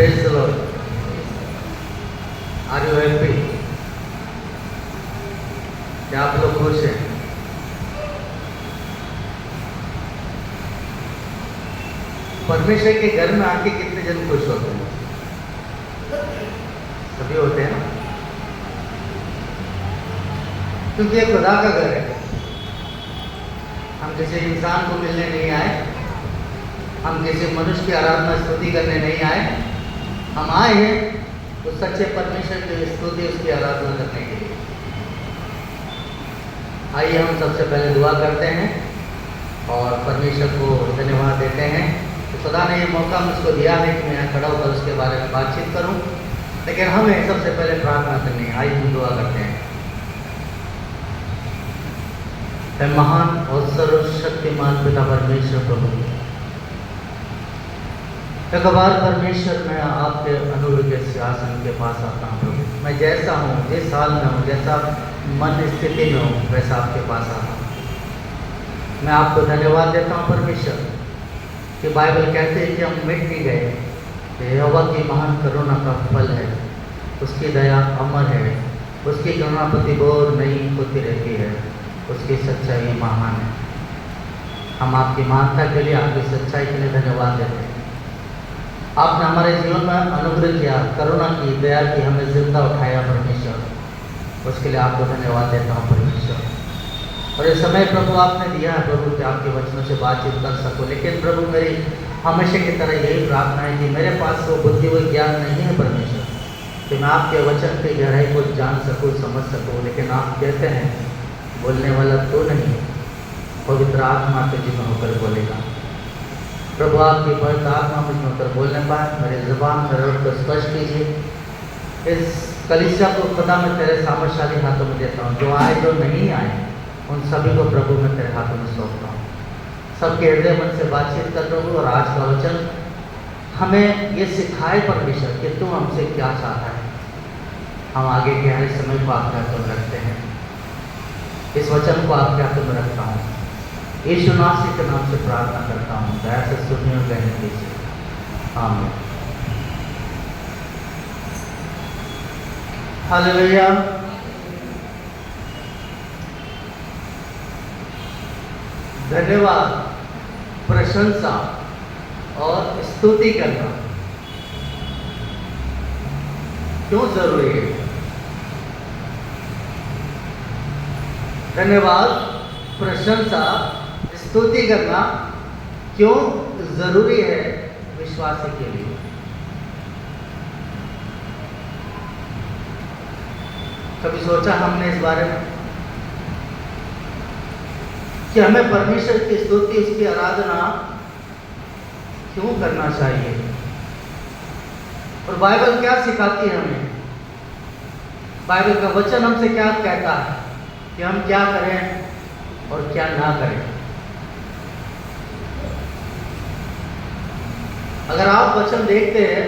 Praise the Lord. Are you happy? क्या आप लोग खुश हैं? परमेश्वर के घर में आके कितने जन खुश होते हैं? सभी होते हैं ना, क्योंकि ये खुदा का घर है। हम किसी इंसान को मिलने नहीं आए, हम किसी मनुष्य की आराधना स्तुति करने नहीं आए, हम आए हैं तो सच्चे परमेश्वर की स्तुति उसकी आराधना करने के लिए। आइए हम सबसे पहले दुआ करते हैं और परमेश्वर को धन्यवाद देते हैं कि खुदा ने ये मौका मुझको दिया है कि मैं यहाँ खड़ा होकर उसके बारे में बातचीत करूं। लेकिन हमें सबसे पहले प्रार्थना करनी है। आइए हम दुआ करते हैं। है महान और सर्वशक्तिमान पिता परमेश्वर प्रभु, एक बार परमेश्वर मैं आपके अनुग्रह के सिंहासन के पास आता हूँ प्रभु। मैं जैसा हूँ, जिस हाल में हूँ, जैसा मन स्थिति में हूँ, वैसा आपके पास आता हूँ। मैं आपको धन्यवाद देता हूँ परमेश्वर कि बाइबल कहते हैं कि हम मिट नहीं गए। यहोवा की महान करुणा का फल है, उसकी दया अमर है, उसकी करुणा प्रतिबोध नई होती रहती है, उसकी सच्चाई महान है। हम आपकी महानता के लिए, आपकी सच्चाई के लिए धन्यवाद देते हैं। आपने हमारे जीवन में अनुग्रह किया, करुणा की, दया की, हमें जिंदा उठाया परमेश्वर, उसके लिए आपको धन्यवाद देता हूँ परमेश्वर। और ये समय प्रभु आपने दिया है प्रभु कि आपके वचनों से बातचीत कर सको। लेकिन प्रभु मेरी हमेशा की तरह यही प्रार्थना है कि मेरे पास वो बुद्धि व ज्ञान नहीं है परमेश्वर कि मैं आपके वचन की गहराई को जान सकूँ, समझ सकूँ। लेकिन आप कहते हैं बोलने वाला तो नहीं, पवित्र आत्मा के जीवन होकर बोलेगा। प्रभु आपकी पवित्र आत्मा मुझ में होकर बोलने पाए, मेरे ज़ुबान खरड़ को स्पष्ट कीजिए। इस कलीसिया को खुदा में तेरे सामर्थशाली हाथों में देता हूँ। जो आए जो नहीं आए उन सभी को प्रभु मैं तेरे हाथों में सौंपता हूँ। सबके हृदय मन से बातचीत कर प्रभु, और आज का वचन हमें ये सिखाए परमेश्वर कि तू हमसे क्या चाहता है। हम आगे के हर समय को आपके हाथों में रखते हैं। इस वचन को आपके हाथों में रखता हूँ। यीशु नासरी के नाम से प्रार्थना करता हूँ, दया से सुनिए और कहने कीजिए आमीन। हालेलुया। धन्यवाद, प्रशंसा और स्तुति करना क्यों जरूरी है? धन्यवाद, प्रशंसा, स्तुति करना क्यों जरूरी है विश्वासी के लिए? कभी सोचा हमने इस बारे में कि हमें परमेश्वर की स्तुति, उसकी आराधना क्यों करना चाहिए? और बाइबल क्या सिखाती है हमें? बाइबल का वचन हमसे क्या कहता है कि हम क्या करें और क्या ना करें? अगर आप वचन देखते हैं,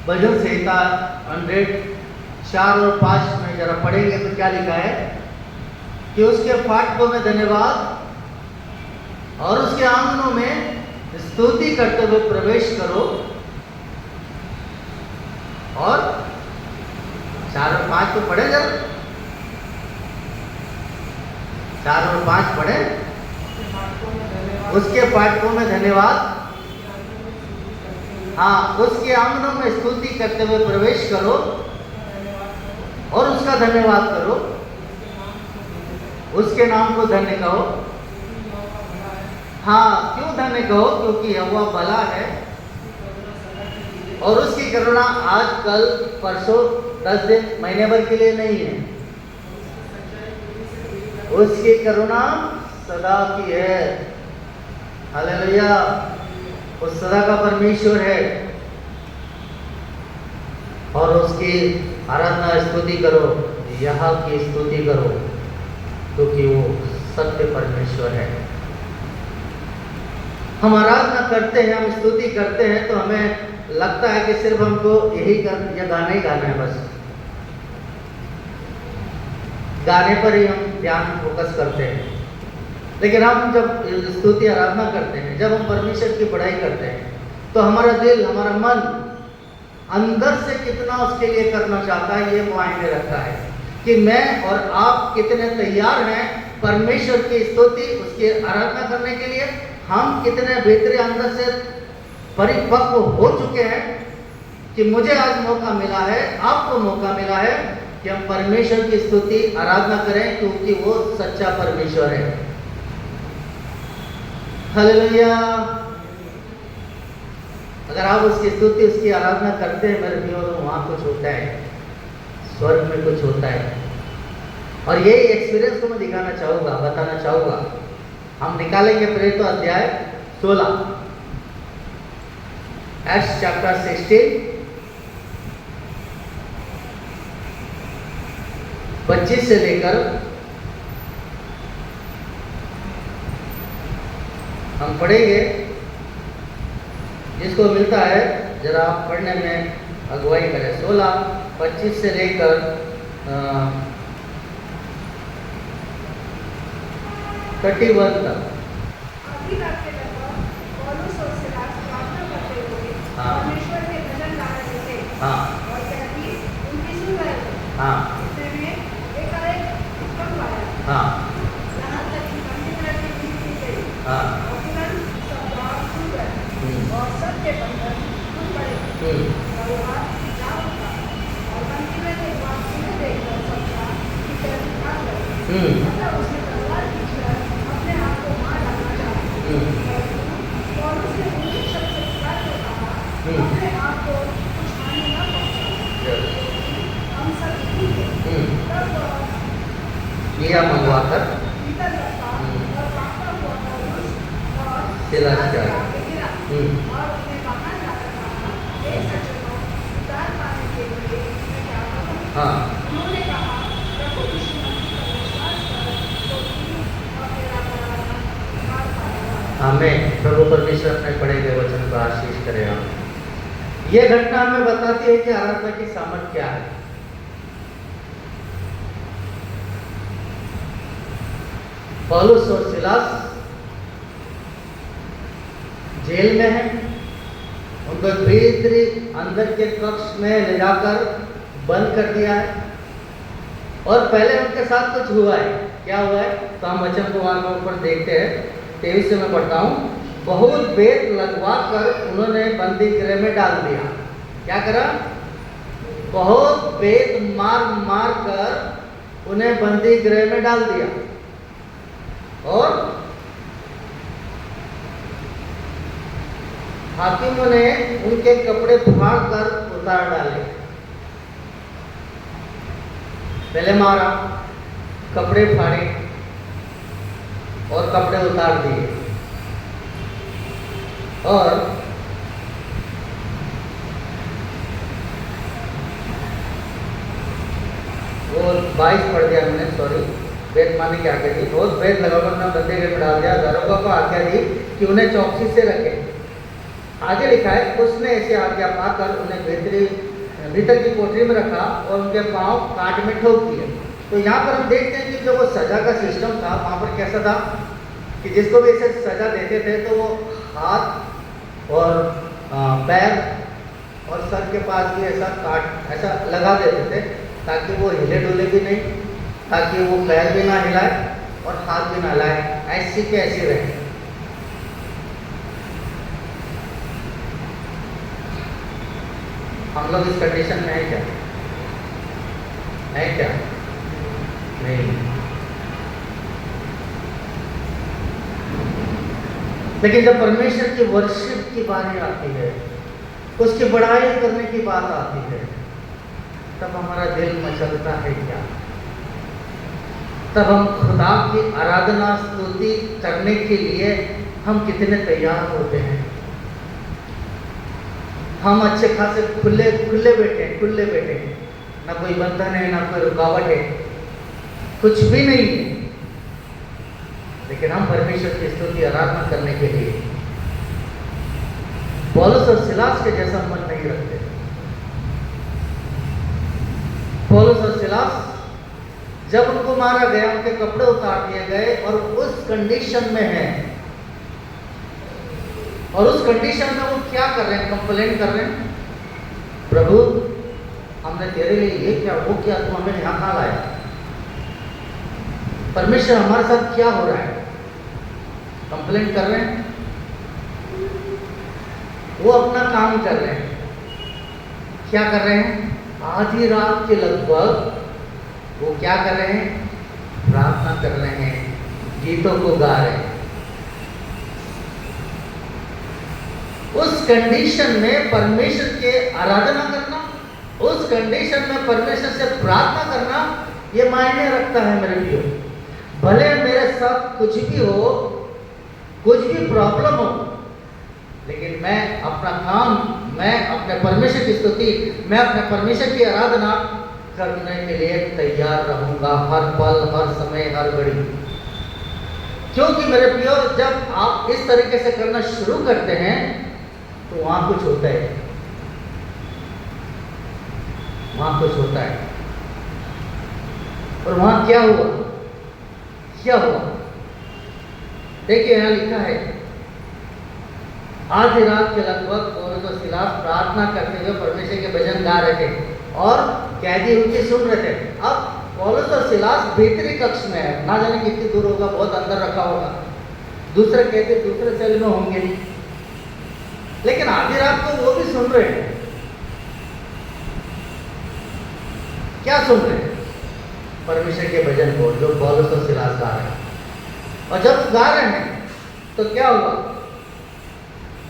भजन संहिता 104 और 5 में जरा पढ़ेंगे तो क्या लिखा है कि उसके फाटकों में धन्यवाद और उसके आंगनों में स्तुति करते हुए प्रवेश करो। और 4 और 5 तो पढ़े जरा, 4 और 5 पढ़े। उसके फाटकों में धन्यवाद, हाँ, उसके आंगनों में स्तुति करते हुए प्रवेश करो और उसका धन्यवाद करो, उसके नाम को धन्य कहो। हाँ, क्यों धन्य कहो? क्योंकि यहोवा भला है और उसकी करुणा आज, कल, परसों, 10 दिन, महीने भर के लिए नहीं है। उसकी करुणा सदा की है। हालेलुया। वो सदा का परमेश्वर है और उसकी आराधना स्तुति करो, यहाँ की स्तुति करो, क्योंकि वो सत्य परमेश्वर है। हम आराधना करते हैं, हम स्तुति करते हैं तो हमें लगता है कि सिर्फ हमको यही या गाना ही गाना है, बस गाने पर ही हम ध्यान फोकस करते हैं। लेकिन हम जब स्तुति आराधना करते हैं, जब हम परमेश्वर की पढ़ाई करते हैं, तो हमारा दिल, हमारा मन अंदर से कितना उसके लिए करना चाहता है, ये मायने रखता है कि मैं और आप कितने तैयार हैं परमेश्वर की स्तुति, उसकी आराधना करने के लिए। हम कितने बेहतरीन अंदर से परिपक्व हो चुके हैं कि मुझे आज मौका मिला है, आपको मौका मिला है कि हम परमेश्वर की स्तुति आराधना करें, क्योंकि वो सच्चा परमेश्वर है। हालेलुया। अगर आप उसकी स्तुति, उसकी आराधना करते हैं मेरे प्रियो, तो वहाँ कुछ होता है, स्वर्ग में कुछ होता है। और यही एक्सपीरियंस को मैं दिखाना चाहूँगा, बताना चाहूँगा। हम निकालेंगे प्रेरित अध्याय 16, एक्ट्स चैप्टर 16, 25 से लेकर हम पढ़ेंगे। जिसको मिलता है जरा आप पढ़ने में अगुवाई करें। 16, 25 से लेकर 31 तक। हाँ हाँ हाँ हाँ हाँ और सबके बंधन खुल पड़े और वहाँ जा उठा और मंदिर में एक बात सुने देखकर समझा कि कैसे भाग गए। मतलब उसने तलवार खींचकर अपने आप को मार डालना चाहा। और उसने उन्हीं शब्द से पुकारकर कहा, अपने आप को कुछ हानि न पहुंचाओ, हम सब यही हैं। तब दिया मंगवाकर भीतर रखा और कांपता हुआ पौलुस और सिलास के आगे और उन्हें बाहर जाकर कहा, हे सज्जनों, उद्धार पाने के लिए मैं क्या करूं? उन्होंने कहा, प्रभु यीशु मसीह पर विश्वास कर तो तू और तेरा घराना उद्धार पाएगा। आमीन। प्रभु परमेश्वर अपने पढ़े गए वचन को आशीष करे। आमीन। ये घटना हमें बताती है कि आराधना की सामर्थ क्या है। पौलुस और सिलास जेल में है, उनको भीतरी अंदर के कक्ष में ले जाकर बंद कर दिया है। और पहले उनके साथ कुछ हुआ है। क्या हुआ है? तो हम वचन को वहां के ऊपर देखते हैं। 23 से मैं पढ़ता हूँ। बहुत बेत लगवा कर उन्होंने बंदी गृह में डाल दिया। क्या करा? बहुत बेत मार मार कर उन्हें बंदी गृह में डाल दिया और हाकिमों ने उनके कपड़े फाड़ कर उतार डाले। पहले मारा, कपड़े फाड़े और कपड़े उतार दिए। और वो 22 पढ़ दिया मैंने, सॉरी। बेत मारने की आज्ञा दी, बहुत बेत लगाकर उन्हें बंदी गृह में डाल दिया। दरोगा को आज्ञा दी कि उन्हें चौकसी से रखें। आगे लिखा है, उसने ऐसी आज्ञा पाकर उन्हें भीतर की कोठरी में रखा और उनके पांव काट में ठोक दिए। तो यहाँ पर हम देखते हैं कि जो वो सजा का सिस्टम था वहाँ पर कैसा था कि जिसको भी ऐसे सजा देते थे तो वो हाथ और पैर और सर के पास भी ऐसा लगा देते थे ताकि वो हिले डुले भी नहीं, ताकि वो पैर भी ना हिलाए और हाथ भी ना हिलाए, ऐसी के ऐसी रहे। हम लोग इस कंडीशन में है क्या? है क्या? नहीं। लेकिन जब परमेश्वर की वर्शिप की बारी आती है, उसकी बड़ाई करने की बात आती है, तब हमारा दिल मचलता है क्या? तब हम खुदा की आराधना स्तुति करने के लिए हम कितने तैयार होते हैं। हम अच्छे खासे खुले बैठे हैं, ना कोई बंधन है, ना कोई रुकावट है, कुछ भी नहीं है, लेकिन हम परमेश्वर की स्तुति आराधना करने के लिए पौलुस और सिलास के जैसा मन नहीं रखते। पौलुस और सिलास जब उनको मारा गया, उनके कपड़े उतार दिए गए और उस कंडीशन में है, और उस कंडीशन में वो क्या कर रहे हैं? कंप्लेन कर रहे हैं, प्रभु हमने तेरे लिए ये क्या वो क्या, तू हमें यहाँ कहाँ लाया? परमेश्वर हमारे साथ क्या हो रहा है? कंप्लेंट कर रहे हैं? वो अपना काम कर रहे हैं। क्या कर रहे हैं? आधी रात के लगभग वो क्या कर रहे हैं? प्रार्थना कर रहे हैं, गीतों को गा रहे हैं। उस कंडीशन में परमेश्वर के आराधना करना, उस कंडीशन में परमेश्वर से प्रार्थना करना, ये मायने रखता है मेरे प्रियो। भले मेरे साथ कुछ भी हो, कुछ भी प्रॉब्लम हो, लेकिन मैं अपना काम, मैं अपने परमेश्वर की स्तुति, मैं अपने परमेश्वर की आराधना करने के लिए तैयार रहूंगा, हर पल, हर समय, हर घड़ी। क्योंकि मेरे प्रियो, जब आप इस तरीके से करना शुरू करते हैं तो वहां कुछ होता है, वहां कुछ होता है। और वहां क्या हुआ? क्या हुआ? देखिए यहां लिखा है, आधी रात के लगभग पौलुस और सिलास प्रार्थना करते हुए परमेश्वर के भजन गा रहे थे और कैदी उनकी सुन रहे थे। अब पौलुस और सिलास भीतरी कक्ष में है, ना जाने कितनी दूर होगा, बहुत अंदर रखा होगा, दूसरे कैदी दूसरे सेल में होंगे, लेकिन आधी रात को वो भी सुन रहे हैं। क्या सुन रहे हैं? परमेश्वर के भजन को जो पौलुस और सिलास गा रहे हैं। और जब गा रहे हैं तो क्या हुआ?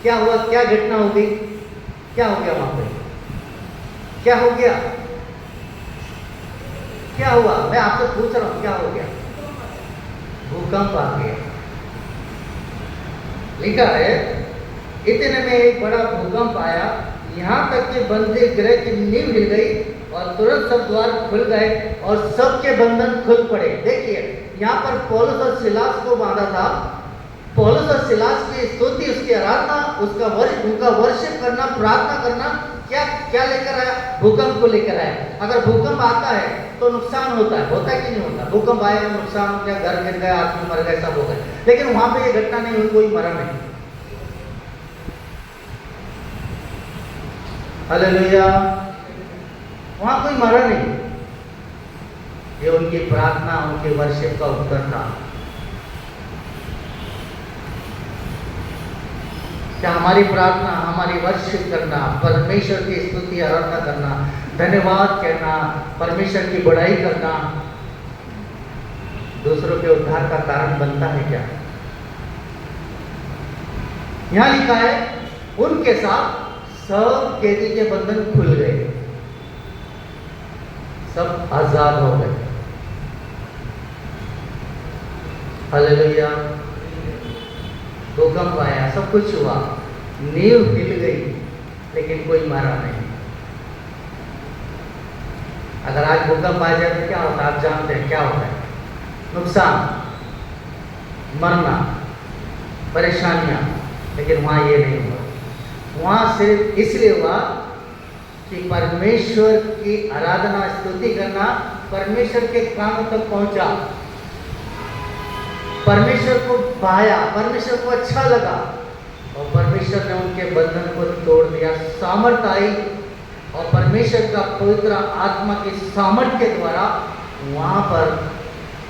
क्या हुआ? क्या घटना हो गई? क्या हो गया वहां पे? क्या हो गया? क्या हुआ? मैं आपसे पूछ रहा हूं, क्या हो गया? भूकंप आ गया। लिखा है, इतने में एक बड़ा भूकंप आया, यहां तक कि बंदी गृह की नींव हिल गई और तुरंत सब द्वार खुल गए और सबके बंधन खुल पड़े। देखिए यहाँ पर पौलुस और सिलास को बांधा था। पौलुस और सिलास की स्तुति, उसकी आराधना, उनका वर्शिप करना, प्रार्थना करना क्या क्या लेकर आया? भूकंप को लेकर आया। अगर भूकंप आता है तो नुकसान होता है कि नहीं होता? भूकंप आया, नुकसान हो गया, घर गिर गया, आदमी मर गए, सब हो गए। लेकिन वहां पे ये घटना नहीं हुई, कोई मरा नहीं। हालेलुया। वहां कोई मरा नहीं। ये उनकी प्रार्थना, उनके वर्शिप का उत्तर था। क्या हमारी प्रार्थना, हमारी वर्शिप करना, परमेश्वर की स्तुति आराधना करना, धन्यवाद कहना, परमेश्वर की बड़ाई करना दूसरों के उद्धार का कारण बनता है क्या? यहां लिखा है, उनके साथ सब कैदी के बंधन खुल गए, सब आजाद हो गए। हालेलुया। भूकंप आया, सब कुछ हुआ, नींव हिल गई, लेकिन कोई मारा नहीं। अगर आज भूकंप आ जाए तो क्या होता है? आप जानते हैं क्या होता है? नुकसान, मरना, परेशानियां। लेकिन वहां ये नहीं हुआ। वहां सिर्फ इसलिए हुआ कि परमेश्वर की आराधना, स्तुति करना परमेश्वर के कानों तक पहुंचा, परमेश्वर को भाया, परमेश्वर को अच्छा लगा और परमेश्वर ने उनके बंधन को तोड़ दिया। सामर्थ आई और परमेश्वर का पवित्र आत्मा की सामर्थ के द्वारा वहां पर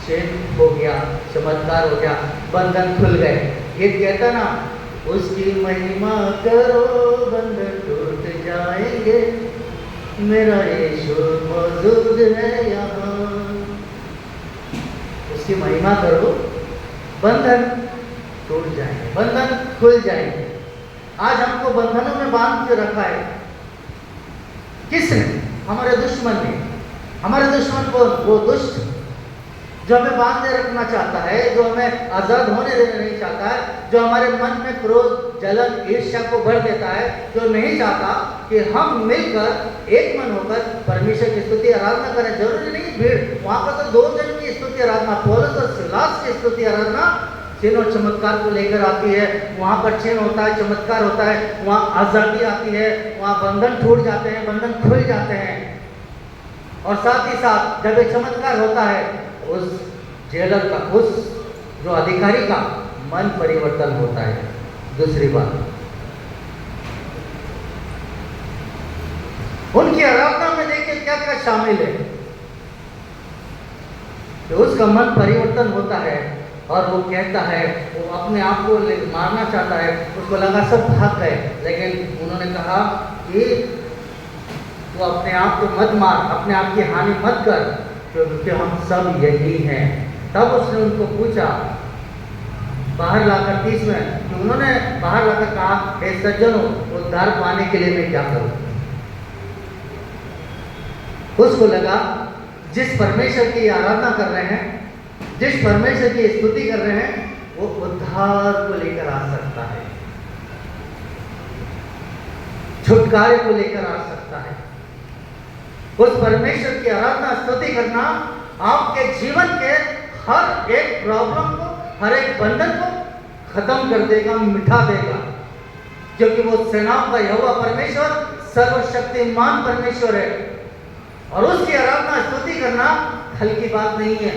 चेंज हो गया, चमत्कार हो गया, बंधन खुल गए। ये कहता ना, उसकी महिमा करो बंधन टूट जाएंगे, मेरा यीशु मौजूद है यहाँ। उसकी महिमा करो, बंधन टूट जाएंगे, बंधन खुल जाएंगे। आज हमको बंधनों में बांध के रखा है किसने? हमारे दुश्मन ने। हमारे दुश्मन को, वो दुष्ट जो हमें बांधे रखना चाहता है, जो हमें आजाद होने देना नहीं चाहता है, जो हमारे मन में क्रोध, जलन, ईर्ष्या को भर देता है, जो नहीं चाहता कि हम मिलकर एक मन होकर परमेश्वर की स्तुति आराधना करें। जरूरी नहीं भीड़, वहां पर तो 2 जन की स्तुति आराधना, पौलुस और सिलास की स्तुति आराधना चिन्ह और चमत्कार को लेकर आती है। वहां पर चिन्ह होता है, चमत्कार होता है, वहां आजादी आती है, वहां बंधन टूट जाते हैं, बंधन खुल जाते हैं। और साथ ही साथ जब एक चमत्कार होता है, उस जेलर का, उस जो अधिकारी का मन परिवर्तन होता है। दूसरी बात, उनकी आराधना में देखिए क्या क्या शामिल है कि उसका मन परिवर्तन होता है और वो कहता है, वो अपने आप को मारना चाहता है, उसको लगा सब भाग गए, लेकिन उन्होंने कहा कि तू अपने आप को मत मार, अपने आप की हानि मत कर, क्योंकि हम सब यही हैं। तब उसने उनको पूछा बाहर लाकर 30 में, कि उन्होंने बाहर लाकर कहा, हे सज्जनों, उद्धार पाने के लिए मैं क्या करूं? उसको लगा जिस परमेश्वर की आराधना कर रहे हैं, जिस परमेश्वर की स्तुति कर रहे हैं, वो उद्धार को लेकर आ सकता है, छुटकारे को लेकर आ सकता है। उस परमेश्वर की आराधना स्तुति करना आपके जीवन के हर एक प्रॉब्लम को, हर एक बंधन को खत्म कर देगा, मिटा देगा, क्योंकि वो सेनाओं का यहोवा परमेश्वर सर्वशक्तिमान परमेश्वर है। और उसकी आराधना स्तुति करना हल्की बात नहीं है।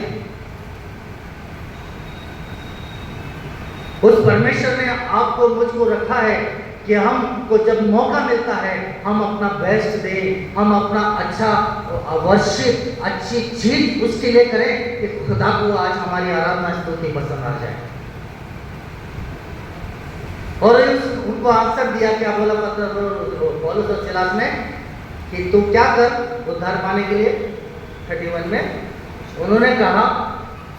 उस परमेश्वर ने आपको, मुझको रखा है कि हमको जब मौका मिलता है हम अपना बेस्ट दें, हम अपना अच्छा वर्शिप, अच्छी चीज उसके लिए करें कि खुदा को आज हमारी आराधना स्तुति पसंद आ जाए। और उनको आंसर दिया, क्या बोला पौलुस और सिलास ने, कि तू क्या कर उद्धार पाने के लिए? 31 में उन्होंने कहा,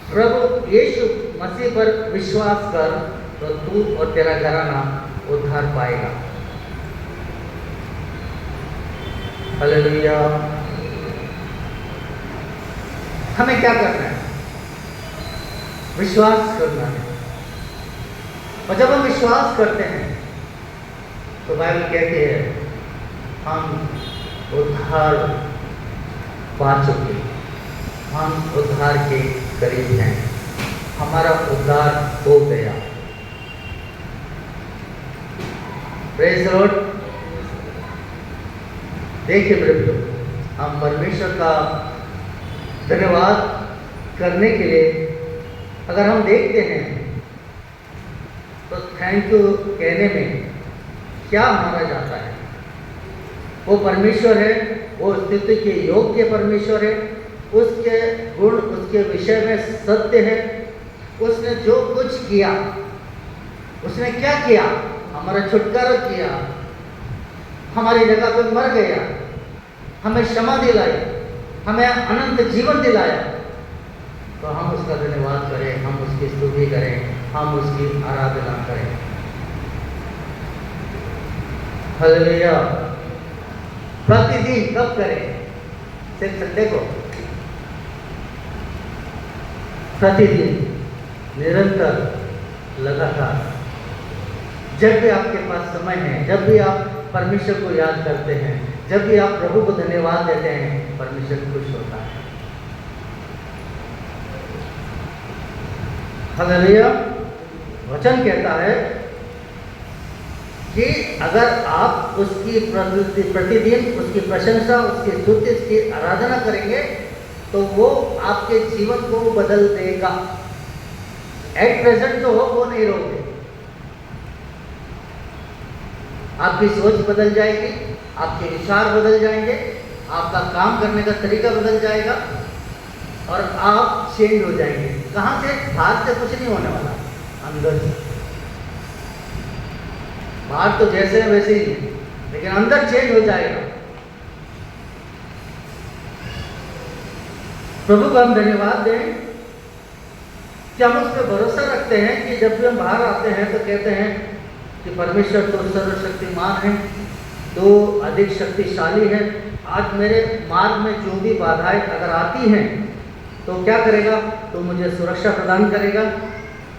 प्रभु यीशु मसीह पर विश्वास कर तो तू और तेरा घराना उद्धार पाएगा। हालेलुया। हमें क्या करना है? विश्वास करना है। और जब हम विश्वास करते हैं तो बाइबल कहती है हम उद्धार पा चुके, हम उद्धार के करीब हैं, हमारा उद्धार हो गया। Praise the Lord. देखिए मेरे प्रियो, हम परमेश्वर का धन्यवाद करने के लिए अगर हम देखते हैं तो थैंक यू कहने में क्या माना जाता है? वो परमेश्वर है, वो स्तुति के योग्य परमेश्वर है, उसके गुण, उसके विषय में सत्य है। उसने जो कुछ किया, उसने क्या किया? हमारा छुटकारा किया, हमारी जगह पे मर गया, हमें क्षमा दिलाई, हमें अनंत जीवन दिलाया। तो हम उसका धन्यवाद करें, हम उसकी स्तुति करें, हम उसकी आराधना करें। हालेलुया। प्रतिदिन कब करें? सिर्फ संडे को? प्रतिदिन, निरंतर, लगातार। जब भी आपके पास समय है, जब भी आप परमेश्वर को याद करते हैं, जब भी आप प्रभु को धन्यवाद देते हैं, परमेश्वर खुश होता है। हालेलुया। वचन कहता है कि अगर आप उसकी प्रतिदिन उसकी प्रशंसा, उसकी स्तुति, उसकी आराधना करेंगे तो वो आपके जीवन को बदल देगा। एट प्रेजेंट जो हो वो नहीं रहोगे। आपकी सोच बदल जाएगी, आपके विचार बदल जाएंगे, आपका काम करने का तरीका बदल जाएगा और आप चेंज हो जाएंगे। कहाँ से? बाहर से कुछ नहीं होने वाला, अंदर से। बाहर तो जैसे है वैसे ही है, लेकिन अंदर चेंज हो जाएगा। प्रभु को हम धन्यवाद दें कि हम उस पर भरोसा रखते हैं कि जब भी हम बाहर आते हैं तो कहते हैं कि परमेश्वर तो सर्वशक्तिमान है, तो अधिक शक्तिशाली है। आज मेरे मार्ग में जो भी बाधाएं अगर आती हैं तो क्या करेगा? तो मुझे सुरक्षा प्रदान करेगा,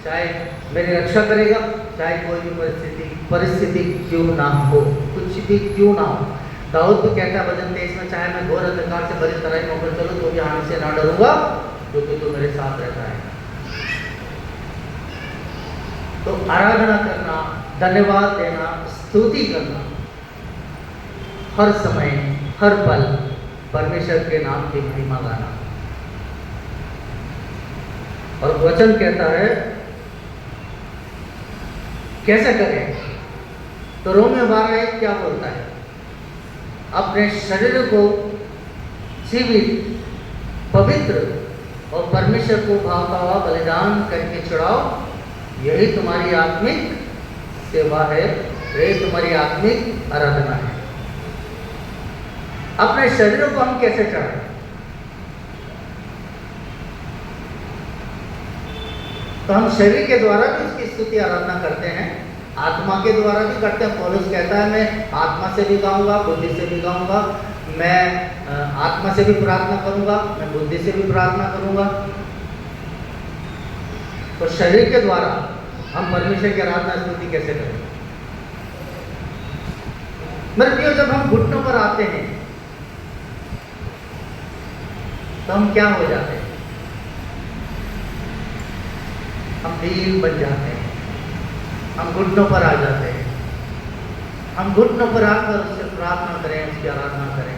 चाहे मेरी रक्षा करेगा, चाहे कोई भी परिस्थिति क्यों ना हो, कुछ भी क्यों ना हो। दाऊद भी कहता है भजन 23 में, चाहे मैं घोर अंधकार से भरी तराई में होकर चलूं तो भी हानि से ना डरूंगा, क्योंकि तू मेरे साथ रहता है। तो आराधना करना, धन्यवाद देना, स्तुति करना, हर समय, हर पल परमेश्वर के नाम की महिमा गाना। और वचन कहता है कैसे करें? तो रोमियो 12:1 क्या बोलता है? अपने शरीर को जीवित, पवित्र और परमेश्वर को भावता हुआ बलिदान करके चढ़ाओ। यही तुम्हारी आत्मिक सेवा है, यही तुम्हारी आत्मिक आराधना है। अपने शरीरों को हम कैसे चढ़ाएं? तो हम शरीर के द्वारा भी उसकी स्तुति आराधना करते हैं, आत्मा के द्वारा भी करते हैं। पौलुस कहता है मैं आत्मा से भी गाऊंगा, बुद्धि से भी गाऊंगा, मैं आत्मा से भी प्रार्थना करूंगा, मैं बुद्धि से भी प्रार्थना करूंगा। तो शरीर के द्वारा हम परमेश्वर की आराधना स्तुति कैसे करें? मेरे प्रियो, जब हम घुटनों पर आते हैं तो हम क्या हो जाते हैं? हम दीन बन जाते हैं, हम घुटनों पर आ जाते हैं। हम घुटनों पर आकर उससे प्रार्थना करें, उसकी आराधना करें।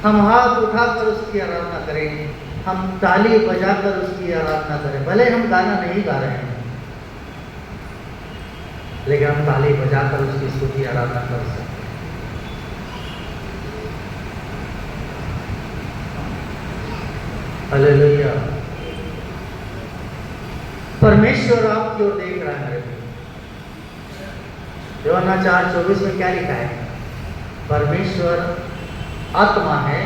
हम हाथ उठाकर उसकी आराधना करें, हम ताली बजाकर उसकी आराधना करें। भले हम गाना नहीं गा रहे हैं, लेकिन हम ताली बजाकर उसकी स्तुति आराधना कर सकते हैं। हालेलुया। परमेश्वर आपकी ओर देख रहा है मेरे प्रिय। यूहन्ना 4:24 में क्या लिखा है? परमेश्वर आत्मा है,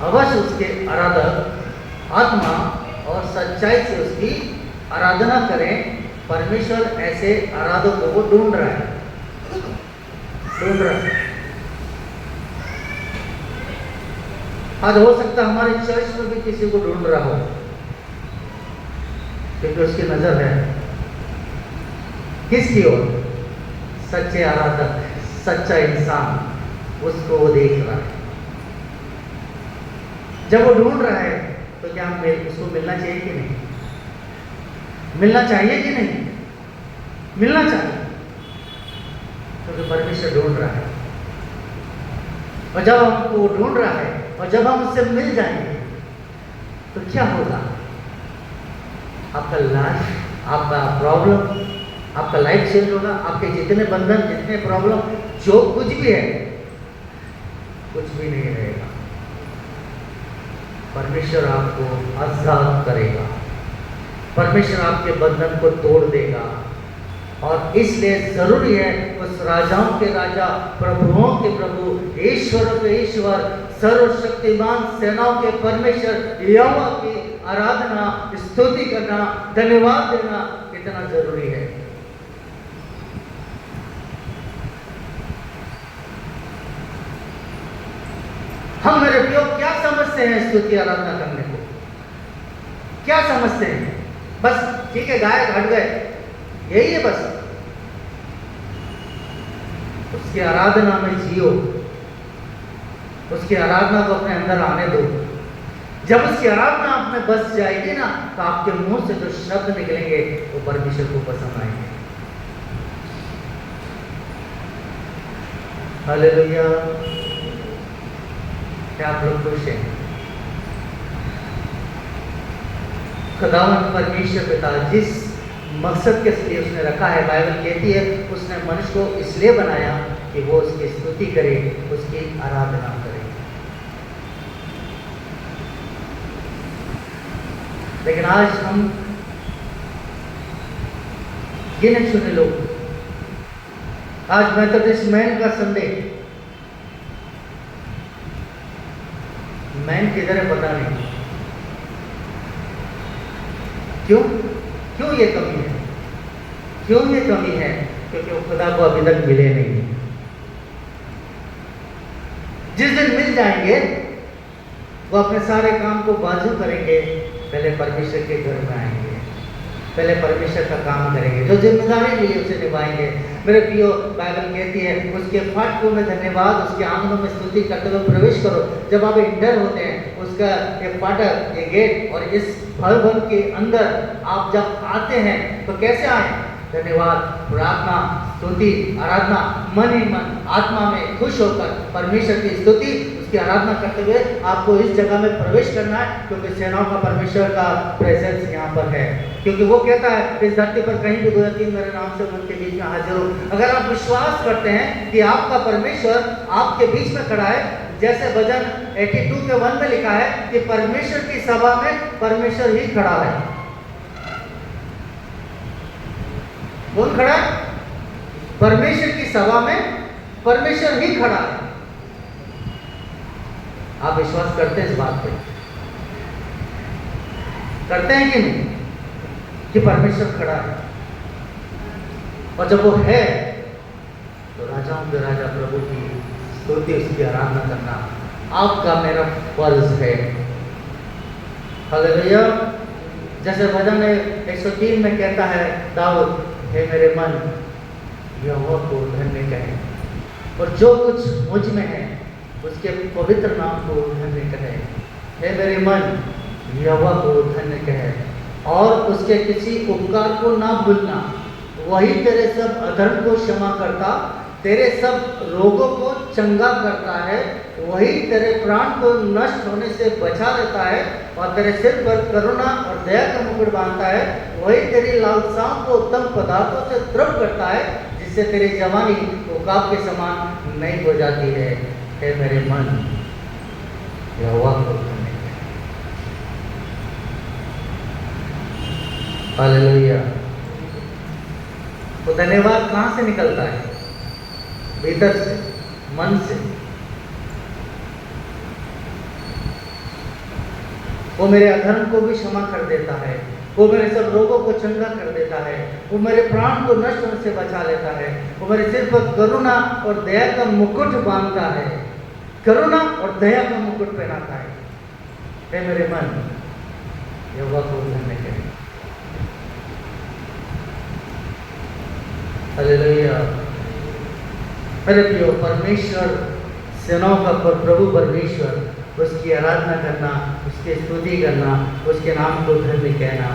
अवश्य उसके आराधक आत्मा और सच्चाई से उसकी आराधना करें। परमेश्वर ऐसे आराधकों को ढूंढ रहा है। आज हो सकता है हमारे चर्च में भी किसी को ढूंढ रहा हो, क्योंकि उसकी नजर है किसकी ओर? सच्चे आराधक, सच्चा इंसान, उसको वो देख रहा है। जब वो ढूंढ रहा है तो क्या हम उसको मिलना चाहिए कि नहीं? मिलना चाहिए कि नहीं? मिलना चाहिए, क्योंकि परमेश्वर ढूंढ रहा है। और जब हमको ढूंढ रहा है और जब हम उससे मिल जाएंगे तो क्या होगा? आपका लाइफ, आपका प्रॉब्लम, आपका लाइफ चेंज होगा। आपके जितने बंधन, जितने प्रॉब्लम, जो कुछ भी है, कुछ भी नहीं रहेगा। परमेश्वर आपको आजाद करेगा, परमेश्वर आपके बंधन को तोड़ देगा। और इसलिए जरूरी है उस राजाओं के राजा, प्रभुओं के प्रभु, ईश्वरों के ईश्वर, सर्वशक्तिमान सेनाओं के परमेश्वर यहोवा की आराधना, स्तुति करना, धन्यवाद देना कितना जरूरी है। हम मेरे प्रियो क्या समझते हैं स्तुति आराधना करने को? क्या समझते हैं? बस ठीक है, गायक हट गए, यही है बस? उसकी आराधना में जियो, उसकी आराधना को अपने अंदर आने दो। जब उसकी आराधना आप में बस जाएगी ना, तो आपके मुंह से जो शब्द निकलेंगे वो परमेश्वर को पसंद आएंगे। हालेलुया। क्या आप लोग खुश हैं? खुदावंद परमेश्वर पिता जिस मकसद के लिए उसने रखा है, बाइबल कहती है उसने मनुष्य को इसलिए बनाया कि वो उसकी स्तुति करे, उसकी आराधना करे। लेकिन आज हम गिने चुने लोग, आज मेथोडिस्ट मैन का संडे, मैन किधर है पता नहीं। क्यों ये कमी है? क्यों ये कमी है? क्योंकि वो खुदा को अभी तक मिले नहीं। जिस दिन मिल जाएंगे वो अपने सारे काम को बाजू करेंगे, पहले परमेश्वर के घर में आएंगे, पहले परमेश्वर का काम करेंगे, जो जिम्मेदारी मिली उसे निभाएंगे। मेरे प्रियो, बाइबल कहती है उसके फाटकों में धन्यवाद, उसके आंगनों में स्तुति करते हुए प्रवेश करो। जब आप इंटर होते हैं, उसका ये फाटक, ये गेट और इस भवन के अंदर आप जब आते हैं तो कैसे आए? धन्यवाद, प्रार्थना, स्तुति, आराधना, मन ही मन, आत्मा में खुश होकर परमेश्वर की स्तुति, उसकी आराधना करते हुए आपको इस जगह में प्रवेश करना है, क्योंकि सेनाओं का परमेश्वर का प्रेजेंस यहाँ पर है। क्योंकि वो कहता है इस धरती पर कहीं भी 2 या 3 मेरे नाम से उनके बीच में हाजिर हो। अगर आप विश्वास करते हैं कि आपका परमेश्वर आपके बीच में खड़ा है, जैसे भजन 82 के 1 में लिखा है कि परमेश्वर की सभा में परमेश्वर ही खड़ा है। कौन खड़ा है? परमेश्वर की सभा में परमेश्वर ही खड़ा है। आप विश्वास करते हैं इस बात पे? करते हैं कि नहीं कि परमेश्वर खड़ा है? और जब वो है तो राजाओं के राजा प्रभु की स्तुति, उसकी आराधना करना आपका मेरा फर्ज है। हालेलुया। जैसे भजन 103 में कहता है दाऊद, हे मेरे मन यहोवा को धन्य कहे, और जो कुछ मुझ में है उसके पवित्र नाम को धन्य कहे। हे मेरे मन यहोवा को धन्य कहे, और उसके किसी उपकार को ना भूलना। वही तेरे सब अधर्म को क्षमा करता, तेरे सब रोगों को चंगा करता है। वही तेरे प्राण को नष्ट होने से बचा लेता है, और तेरे सिर पर करुणा और दया का मुकुट बांधता है। वही तेरी लालसाओं को उत्तम पदार्थों से तृप्त करता है, जिससे तेरी जवानी उकाब के समान नहीं हो जाती है। हे मेरे मन यहोवा को धन्य कहे। हालेलुया। तो धन्यवाद कहाँ से निकलता है? भीतर से, मन से। वो मेरे अधर्म को भी क्षमा कर देता है, वो मेरे सब रोगों को चंगा कर देता है, वो मेरे प्राण को नष्ट होने से बचा लेता है, वो मेरे सिर पर करुणा और दया का मुकुट बांधता है, करुणा और दया का मुकुट पहनाता है। हे मेरे मन यहोवा को धन्य कहे। हालेलुया। मेरे प्रियो, परमेश्वर सेनाओं का प्रभु परमेश्वर, उसकी आराधना करना, उसकी स्तुति करना, उसके नाम को धन्य कहना।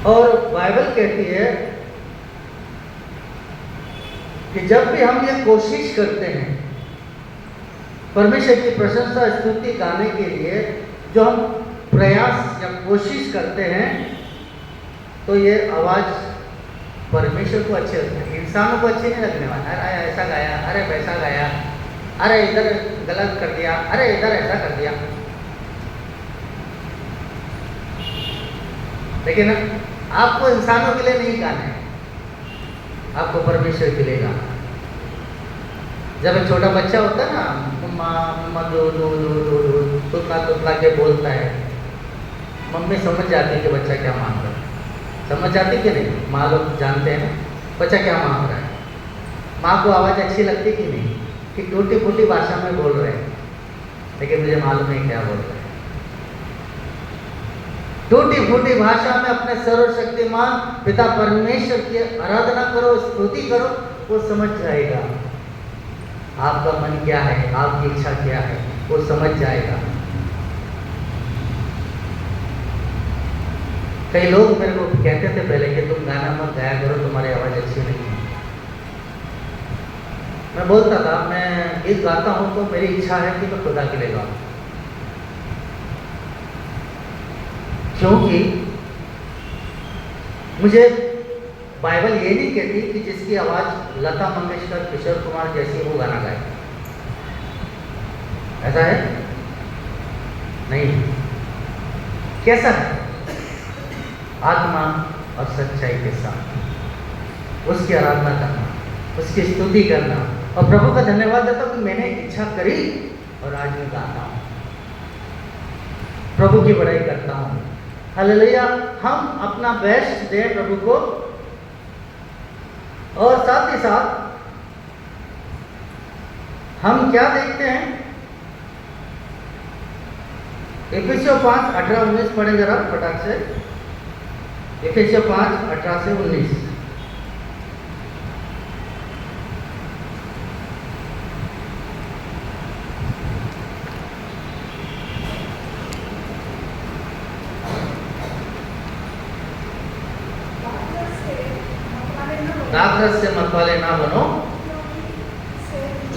और बाइबल कहती है कि जब भी हम ये कोशिश करते हैं परमेश्वर की प्रशंसा स्तुति गाने के लिए, जो हम प्रयास या कोशिश करते हैं, तो ये आवाज़ परमेश्वर को अच्छे लगते हैं, इंसानों को अच्छे नहीं लगने वाला। अरे ऐसा गाया, अरे वैसा गाया, अरे इधर गलत कर दिया, अरे इधर ऐसा कर दिया। लेकिन आपको इंसानों के लिए नहीं गाना है, आपको परमेश्वर के लिए गाना। जब एक छोटा बच्चा होता है ना, मम्मा मम्मा दो दो दो दो दो तुतला तुतला के बोलता है, मम्मी समझ जाती है कि बच्चा क्या मांग रहा है। समझ जाती कि नहीं? माँ लोग जानते हैं बच्चा क्या मांग रहा है। माँ को आवाज़ अच्छी लगती कि नहीं, कि टूटी फूटी भाषा में बोल रहे हैं, लेकिन मुझे मालूम नहीं क्या बोल रहे हैं। टूटी फूटी भाषा में अपने सर्वशक्तिमान पिता परमेश्वर की आराधना करो, स्तुति करो, वो समझ जाएगा आपका मन क्या है, आपकी इच्छा क्या है, वो समझ जाएगा। कई लोग मेरे को कहते थे पहले कि तुम गाना मत गाया करो, तुम्हारी आवाज़ अच्छी नहीं है। मैं बोलता था मैं गीत गाता हूँ तो मेरी इच्छा है कि मैं खुदा के लिए गाऊँ, क्योंकि मुझे बाइबल ये नहीं कहती कि जिसकी आवाज़ लता मंगेशकर, किशोर कुमार जैसी वो गाना गाए। ऐसा है नहीं। कैसा है? आत्मा और सच्चाई के साथ उसकी आराधना करना, उसकी स्तुति करना, और प्रभु का धन्यवाद देता हूँ कि मैंने इच्छा करी और आज मैं गाता हूँ, प्रभु की बड़ाई करता हूँ। हालेलुया। हम अपना बेस्ट दें प्रभु को, और साथ ही साथ हम क्या देखते हैं? इफिसियों 5:18-19 पढ़े जरा फटाक से। इफिसियों 5:18 से 19। राक्षस से मतवाले ना बनो,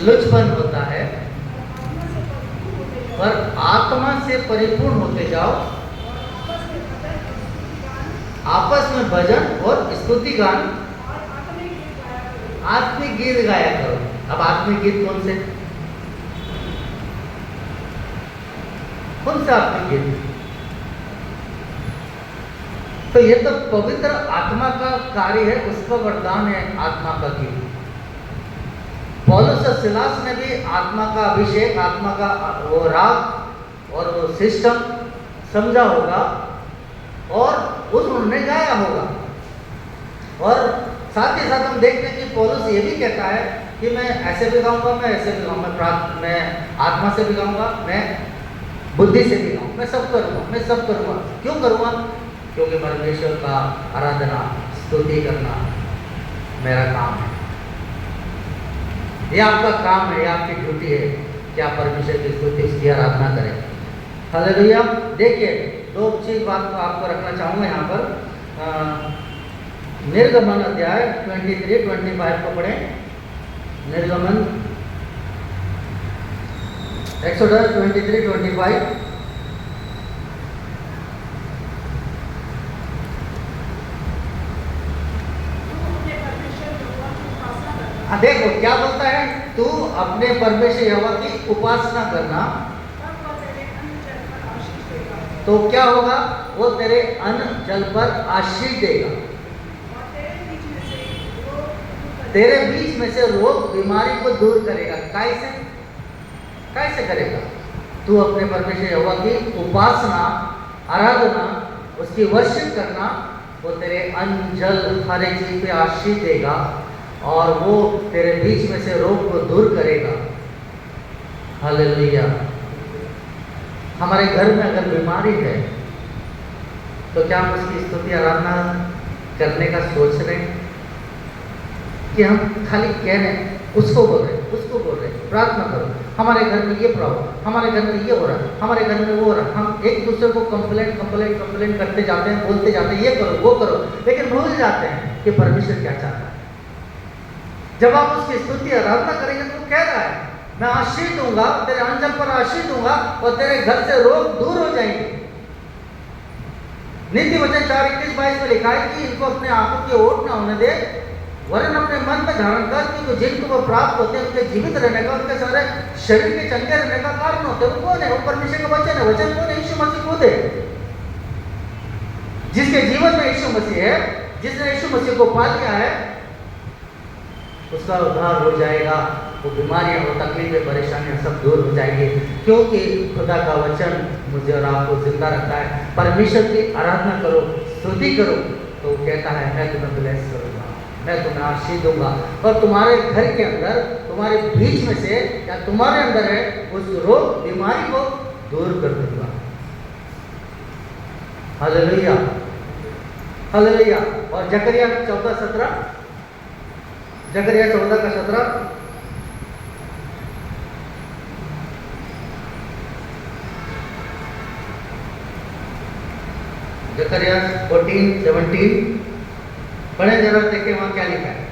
लुचपन होता है, आत्मा से परिपूर्ण होते जाओ पर आत्मा से परिपूर्ण होते जाओ, और आपस में भजन और स्तुति गान आपस में भजन और स्तुति गान, और आत्मिक गीत गाया करो। आत्मिक गीत गाया करो। अब आत्मिक गीत कौन से आत्मिक गीत? तो ये तो पवित्र आत्मा का कार्य है, उसका वरदान है आत्मा का गीत। पौलुस और सिलास ने भी आत्मा का अभिषेक, आत्मा का वो राग और वो सिस्टम समझा होगा और उन्होंने गाया होगा। और साथ ही साथ हम देखते हैं कि पौलुस ये भी कहता है कि मैं ऐसे भी गाऊंगा, मैं ऐसे भी गाऊंगा, मैं आत्मा से भी गाऊंगा, मैं बुद्धि से भी गाऊंगा, मैं सब करूंगा, मैं सब करूंगा। क्यों करूंगा? क्योंकि परमेश्वर का आराधना, स्तुति करना मेरा काम है। ये आपका काम है, ये आपकी ड्यूटी है कि आप परमेश्वर की स्तुति, उसकी आराधना करें। हालेलुया। देखिए, दो चीज बात को आपको रखना चाहूंगा यहाँ पर। निर्गमन अध्याय 23-25 को पढ़ें। निर्गमन एक्सोडस 23-25। देखो क्या बोलता है, तू अपने परमेश्वर यहोवा की उपासना करना, तो क्या होगा? वो तेरे अन्न जल पर आशीष देगा, तेरे बीच में से रोग बीमारी को दूर करेगा। कैसे करेगा? तू अपने परमेश्वर यहोवा की उपासना, आराधना, उसकी वर्शिप करना, वो तेरे अन्न जल हर एक चीज पे आशीष देगा और वो तेरे बीच में से रोग को दूर करेगा। हालेलुया। हमारे घर में अगर बीमारी है तो क्या हम उसकी स्तुति आराधना करने का सोच रहे हैं कि हम खाली कह रहे हैं, उसको बोल रहे हैं, प्रार्थना करो, हमारे घर में ये प्रॉब्लम, हमारे घर में ये हो रहा है, हमारे घर में वो हो रहा है। हम एक दूसरे को कंप्लेंट करते जाते हैं, बोलते जाते हैं, ये करो वो करो, लेकिन भूल जाते हैं कि परमेश्वर क्या चाहता है। जब आप उसकी स्तुति आराधना करेंगे तो कह रहा है, मैं आशीष दूंगा, तेरे अंजल पर आशीष दूंगा और तेरे घर से रोग दूर हो जाएंगे। नीति वचन 4:21-22 में लिखा है कि इनको अपने आंखों की ओट न होने दे, वरन अपने मन में धारण कर कि जिनको वो प्राप्त होते हैं उनके जीवित रहने का, उनके सारे शरीर के चंगे रहने का कारण होते हैं। वो कौन है? वो परमेश्वर का वचन है। वचन कौन है? यीशु मसीह खुद है। जिसके जीवन में यीशु मसीह है, जिसने यीशु मसीह को पा लिया है, उसका उद्धार हो जाएगा। वो बीमारियां, वो तकलीफें, परेशानियां सब दूर हो जाएंगी, क्योंकि खुदा का वचन मुझे और आपको जिंदा रखता है। परमेश्वर की आराधना करो, स्तुति करो, तो वो कहता है मैं तुम्हें ब्लेस करूंगा, मैं तुम्हें आशीष दूंगा और तुम्हारे घर के अंदर, तुम्हारे बीच में से या तुम्हारे अंदर है उस रोग बीमारी को दूर कर दूंगा। Hallelujah, hallelujah. और जकरिया 14:17, जकरिया 14:17, जकरिया 14:17 पढ़े जरा, देखें वहां क्या लिखा है।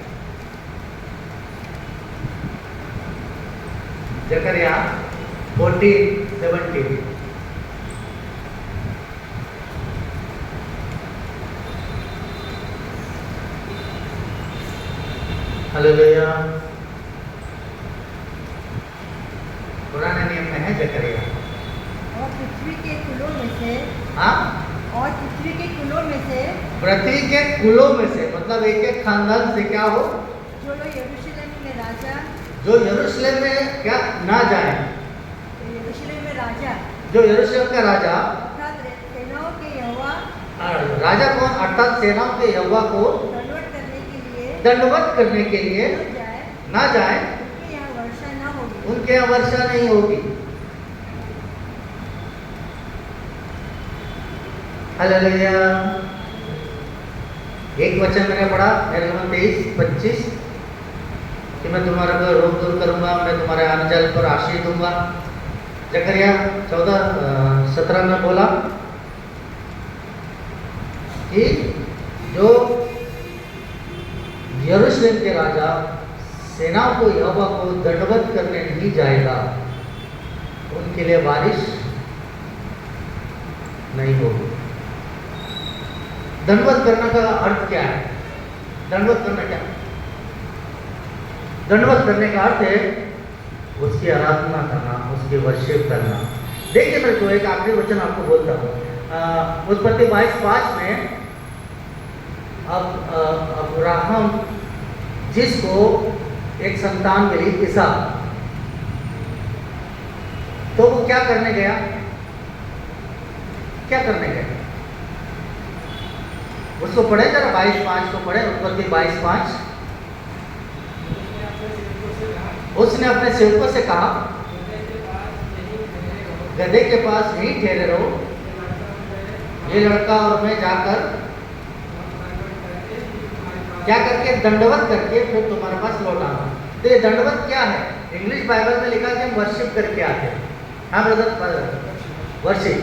जकरिया 14:17। हालेलुया। पुराने नियम में है जकरिया। और पृथ्वी के कुलों में से, हाँ, और पृथ्वी के कुलों में से, पृथ्वी के कुलों में से मतलब एक एक खानदान से क्या हो, जो लोग यरूशलेम में राजा, जो यरूशलेम में क्या ना जाए, यरूशलेम में राजा, जो यरूशलेम का राजा, अर्थात सेनाओं के यहोवा, राजा कौन? अर्थात सेनाओं के यहोवा को दंडवत करने के लिए ना जाए, उनके यहाँ वर्षा न होगी, उनके यहाँ वर्षा नहीं होगी। हालेलुया। एक वचन मैंने पढ़ा निर्गमन 23:25 कि मैं तुम्हारा रोग दूर करूंगा, मैं तुम्हारे अन्न जल पर आशीष दूंगा। जकरिया 14:17 में बोला कि जो यरूशलेम के राजा, सेनाओं को यहोवा को दंडवत करने नहीं जाएगा, उनके लिए बारिश नहीं होगी। दंडवत करने का अर्थ क्या है? दंडवत करना क्या? दंडवत करने का अर्थ है उसकी आराधना करना, उसकी वर्शिप करना। देखिए मेरे को एक आखिरी वचन आपको बोलता हूँ। उत्पत्ति 22:5 में अब अब्राहम जिसको एक संतान मिली इसहाक, तो वो क्या करने गया? क्या करने गया? उसको पढ़े जरा 22:5 को पढ़े, उत्पत्ति 22:5। उसने अपने सेवकों से कहा, गधे के पास नहीं ठहरे रहो, ये लड़का और मैं जाकर क्या करके दंडवत करके फिर तुम्हारे पास लौट आना। तो ये दंडवत क्या है? इंग्लिश बाइबल में लिखा कि हम वर्शिप करके आते हैं। हाँ ब्रदर, वर्शिप,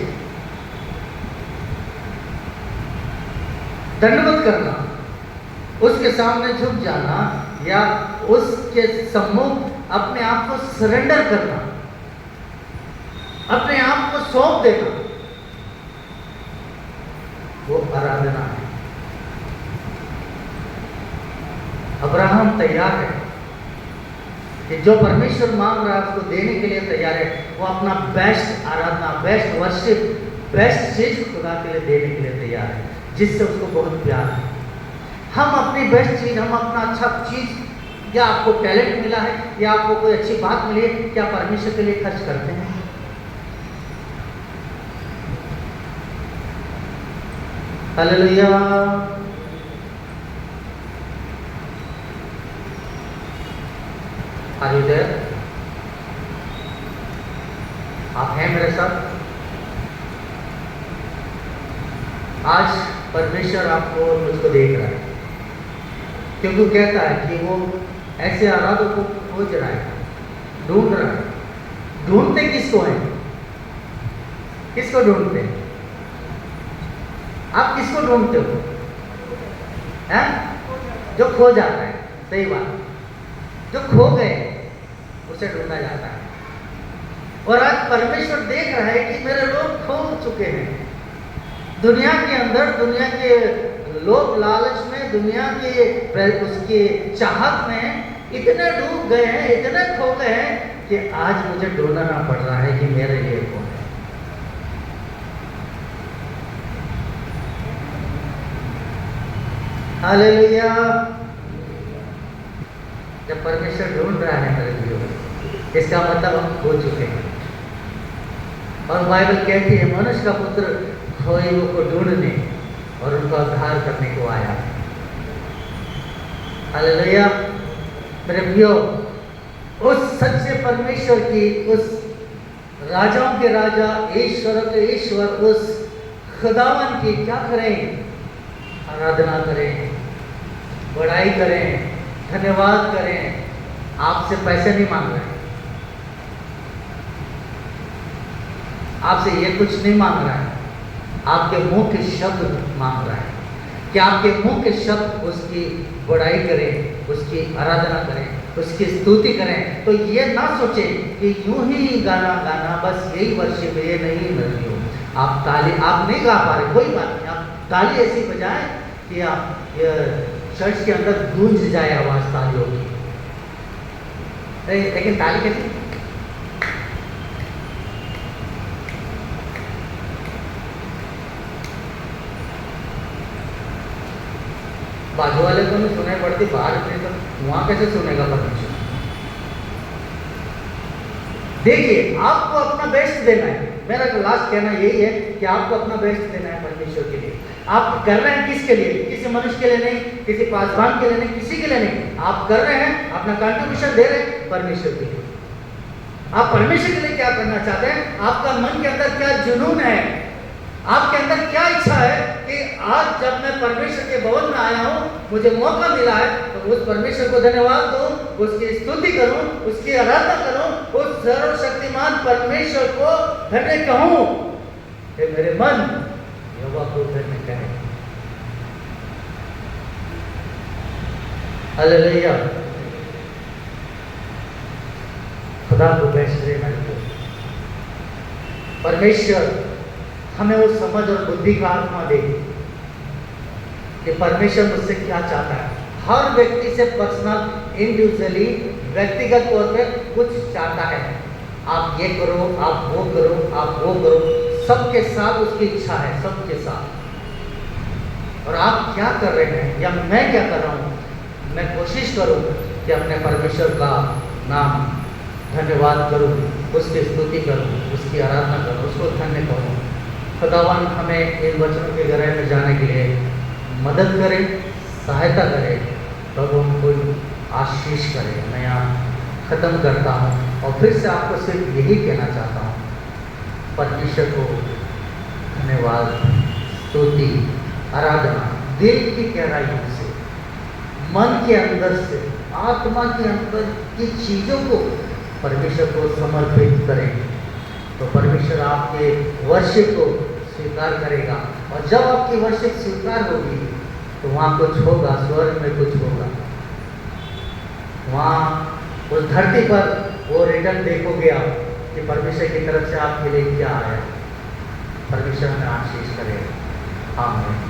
दंडवत करना, उसके सामने झुक जाना या उसके सम्मुख अपने आप को सरेंडर करना, अपने आप को सौंप देना, वो आराधना है। अब्राहम तैयार है कि जो परमेश्वर मांग रहा है उसको देने के लिए तैयार है। वो अपना बेस्ट आराधना, बेस्ट वर्शिप, बेस्ट चीज खुदा के लिए देने के लिए तैयार है, जिससे उसको बहुत प्यार है। हम अपनी बेस्ट चीज, हम अपना अच्छा चीज, या आपको टैलेंट मिला है या आपको कोई अच्छी बात मिली है, क्या परमेश्वर के लिए खर्च करते हैं? हालेलुया। Are you there? आप हैं मेरे साथ? आज परमेश्वर आपको और मुझको देख रहा है, क्योंकि वो कहता है कि वो ऐसे आराधकों को खोज रहा है, ढूंढ रहा है। ढूंढते किसको हैं? किसको ढूंढते हैं? आप किसको ढूंढते हो? हैं? जो खो जाता है। सही बात। जो खो गए उसे ढूंढा जाता है। और आज परमेश्वर देख रहा है कि मेरे लोग खो चुके हैं दुनिया के अंदर, दुनिया के लोभ लालच में, दुनिया के उसके चाहत में इतने डूब गए हैं, इतने खो गए हैं कि आज मुझे ढूंढना पड़ रहा है कि मेरे लिए कौन है। हालेलुया। जब परमेश्वर ढूंढ रहा है मेरे लिए, इसका मतलब हम खो चुके हैं। और बाइबल कहती है मनुष्य का पुत्र खोए हुए को ढूंढने और उनका उद्धार करने को आया। हालेलुया। मेरे प्रियो, उस सच्चे परमेश्वर की, उस राजाओं के राजा, ईश्वर के ईश्वर, उस खुदावन की क्या करें? आराधना करें, बड़ाई करें, धन्यवाद करें। आपसे पैसे नहीं मांग रहे, आपसे ये कुछ नहीं मांग रहा है, आपके मुंह के शब्द मांग रहा है कि आपके मुंह के शब्द उसकी बड़ाई करें, उसकी आराधना करें, उसकी स्तुति करें। तो ये ना सोचें कि यूं ही गाना गाना, बस यही वर्शिप, ये नहीं हो। आप ताली, आप नहीं गा पा रहे, कोई बात नहीं, आप ताली ऐसी बजाएं कि आप चर्च के अंदर गूंज जाए आवाज तालियों की। लेकिन ताली कैसी? बाजू वाले को नहीं सुनाई पड़ती, बाहर इतने तो वहां कैसे सुनेगा परमेश्वर? देखिए, आपको अपना बेस्ट देना है। मेरा लास्ट कहना यही है कि आपको अपना बेस्ट देना है परमेश्वर के लिए। आप कर रहे हैं किसके लिए? किसी मनुष्य के लिए नहीं, किसी पासवान के लिए नहीं, किसी के लिए नहीं। आप कर रहे हैं, अपना कंट्रीब्यूशन दे रहे हैं परमेश्वर के लिए। आप परमेश्वर के लिए क्या करना चाहते हैं? आपका मन के अंदर क्या जुनून है? आपके अंदर क्या इच्छा है कि आज जब मैं परमेश्वर के भवन में आया हूँ, मुझे मौका मिला है, तो उस परमेश्वर को धन्यवाद दूं, उसकी स्तुति करूं, उसकी आराधना करूं, उस सर्वशक्तिमान परमेश्वर को धन्य कहूं कि मेरे मन यहोवा को धन्य कहे। हालेलुया। परमेश्वर हमें वो समझ और बुद्धि का आत्मा दे कि परमेश्वर मुझसे क्या चाहता है। हर व्यक्ति से पर्सनल इंडिविजुअली व्यक्तिगत तौर पे कुछ चाहता है। आप ये करो, आप वो करो, आप वो करो, सबके साथ उसकी इच्छा है, सबके साथ। और आप क्या कर रहे हैं या मैं क्या कर रहा हूँ? मैं कोशिश करूँ कि अपने परमेश्वर का नाम धन्यवाद करूँ, उसकी स्तुति करूँ, उसकी आराधना करूँ, उसको धन्य करूँ। खुदावन हमें इन वचनों के गहराई में जाने के लिए मदद करे, सहायता करे, प्रभु हमको आशीष करे। मैं यहाँ ख़त्म करता हूँ और फिर से आपको सिर्फ यही कहना चाहता हूँ, परमेश्वर को धन्यवाद, स्तुति, आराधना दिल की गहराइयों से, मन के अंदर से, आत्मा के अंदर की चीज़ों को परमेश्वर को समर्पित करें तो परमेश्वर आपके वर्शिप को स्वीकार करेगा। और जब आपकी वर्शिप स्वीकार होगी तो वहाँ कुछ होगा, स्वर्ग में कुछ होगा। वहाँ उस धरती पर वो रिटर्न देखोगे आप कि परमेश्वर की तरफ से आपके लिए क्या आया। परमेश्वर में आशीष करेगा। आमीन।